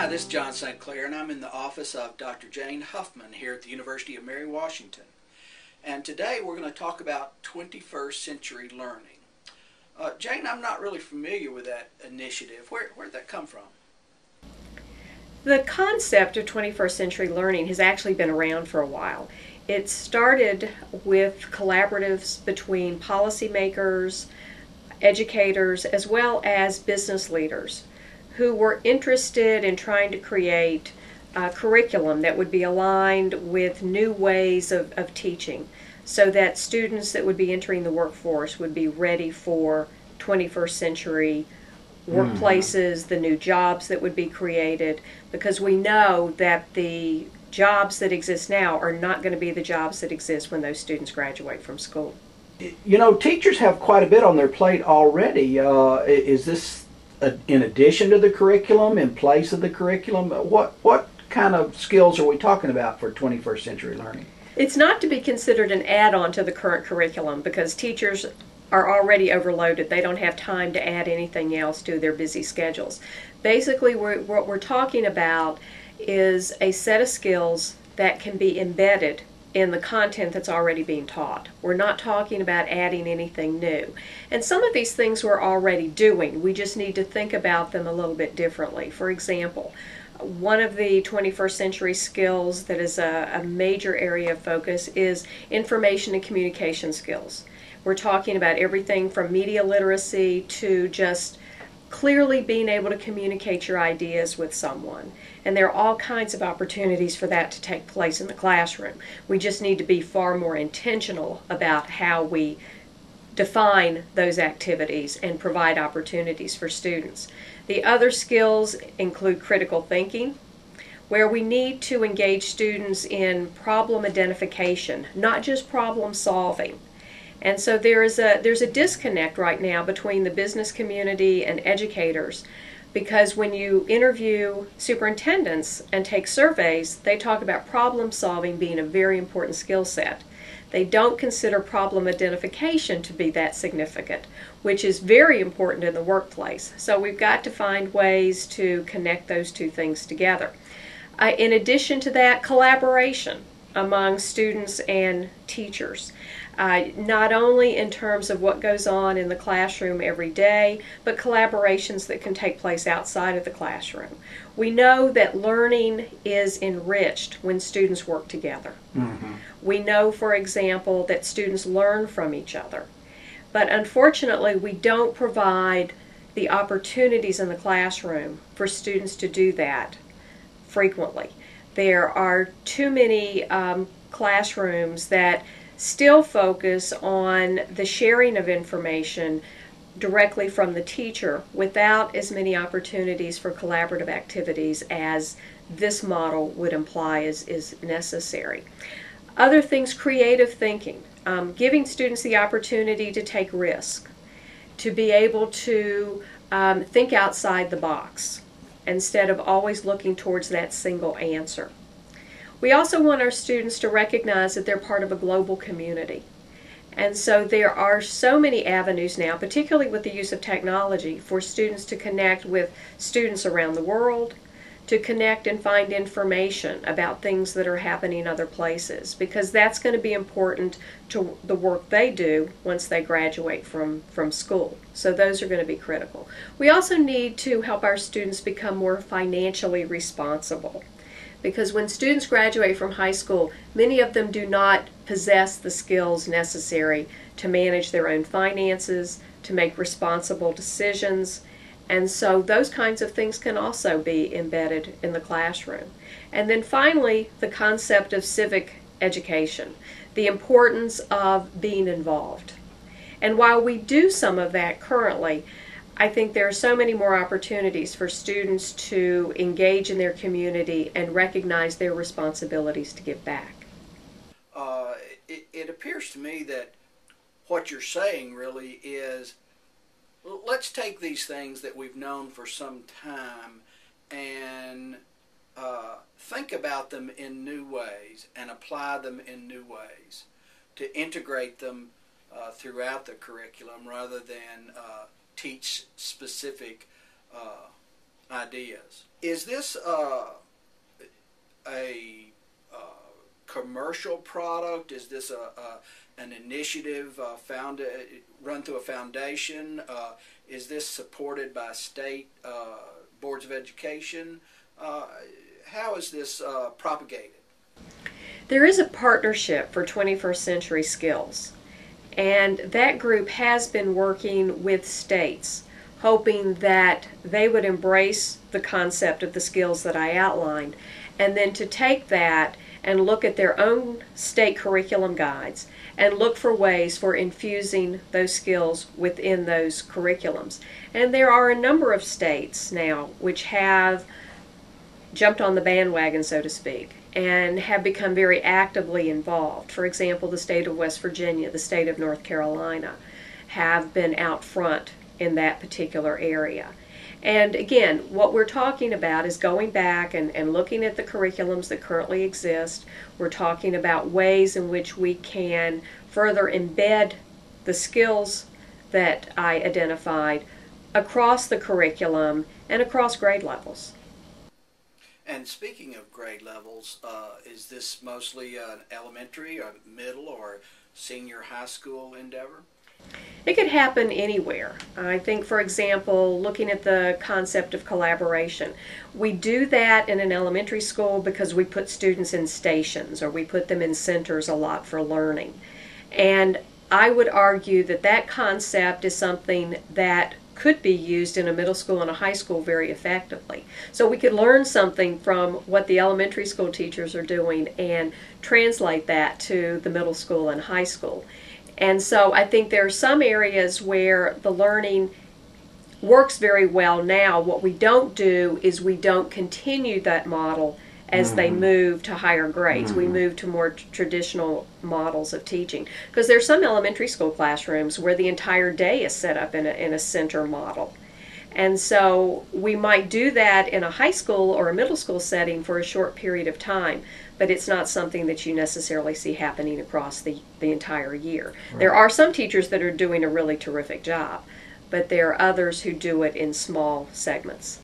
this is John St. Clair, and I'm in the office of Dr. Jane Huffman here at the University of Mary Washington. And today we're going to talk about 21st century learning. Jane, I'm not really familiar with that initiative. Where'd that come from? The concept of 21st century learning has actually been around for a while. It started with collaboratives between policymakers, educators, as well as business leaders who were interested in trying to create a curriculum that would be aligned with new ways of teaching so that students that would be entering the workforce would be ready for 21st century workplaces, the new jobs that would be created, because we know that the jobs that exist now are not going to be the jobs that exist when those students graduate from school. You know, teachers have quite a bit on their plate already. Is this in addition to the curriculum, in place of the curriculum? What kind of skills are we talking about for 21st century learning? It's not to be considered an add-on to the current curriculum because teachers are already overloaded. They don't have time to add anything else to their busy schedules. Basically, what we're talking about is a set of skills that can be embedded in the content that's already being taught. We're not talking about adding anything new. And some of these things we're already doing. We just need to think about them a little bit differently. For example, one of the 21st century skills that is a major area of focus is information and communication skills. We're talking about everything from media literacy to just clearly being able to communicate your ideas with someone. And there are all kinds of opportunities for that to take place in the classroom. We just need to be far more intentional about how we define those activities and provide opportunities for students. The other skills include critical thinking, where we need to engage students in problem identification, not just problem solving. And so there's a disconnect right now between the business community and educators, because when you interview superintendents and take surveys, they talk about problem solving being a very important skill set. They don't consider problem identification to be that significant, which is very important in the workplace. So we've got to find ways to connect those two things together. In addition to that, collaboration among students and teachers. Not only in terms of what goes on in the classroom every day, but collaborations that can take place outside of the classroom. We know that learning is enriched when students work together. We know, for example, that students learn from each other. But unfortunately, we don't provide the opportunities in the classroom for students to do that frequently. There are too many classrooms that still focus on the sharing of information directly from the teacher without as many opportunities for collaborative activities as this model would imply is necessary. Other things, creative thinking, giving students the opportunity to take risk, to be able to think outside the box instead of always looking towards that single answer. We also want our students to recognize that they're part of a global community. And so there are so many avenues now, particularly with the use of technology, for students to connect with students around the world, to connect and find information about things that are happening in other places, because that's going to be important to the work they do once they graduate from school. So those are going to be critical. We also need to help our students become more financially responsible, because when students graduate from high school, many of them do not possess the skills necessary to manage their own finances, to make responsible decisions, and so those kinds of things can also be embedded in the classroom. And then finally, the concept of civic education, the importance of being involved. And while we do some of that currently, I think there are so many more opportunities for students to engage in their community and recognize their responsibilities to give back. It appears to me that what you're saying really is, let's take these things that we've known for some time and think about them in new ways and apply them in new ways to integrate them throughout the curriculum rather than teach specific ideas. Is this a commercial product? Is this an initiative run through a foundation? Is this supported by state boards of education? How is this propagated? There is a partnership for 21st Century Skills, and that group has been working with states, hoping that they would embrace the concept of the skills that I outlined, and then to take that and look at their own state curriculum guides and look for ways for infusing those skills within those curriculums. And there are a number of states now which have jumped on the bandwagon, so to speak, and have become very actively involved. For example, the state of West Virginia, the state of North Carolina have been out front in that particular area. And again, what we're talking about is going back and looking at the curriculums that currently exist. We're talking about ways in which we can further embed the skills that I identified across the curriculum and across grade levels. And speaking of grade levels, is this mostly an elementary, or middle, or senior high school endeavor? It could happen anywhere. I think, for example, looking at the concept of collaboration, we do that in an elementary school because we put students in stations or we put them in centers a lot for learning. And I would argue that that concept is something that could be used in a middle school and a high school very effectively. So we could learn something from what the elementary school teachers are doing and translate that to the middle school and high school. And so I think there are some areas where the learning works very well now. What we don't do is we don't continue that model as they move to higher grades. We move to more traditional models of teaching. Because there's some elementary school classrooms where the entire day is set up in a center model. And so we might do that in a high school or a middle school setting for a short period of time, but it's not something that you necessarily see happening across the entire year. Right. There are some teachers that are doing a really terrific job, but there are others who do it in small segments.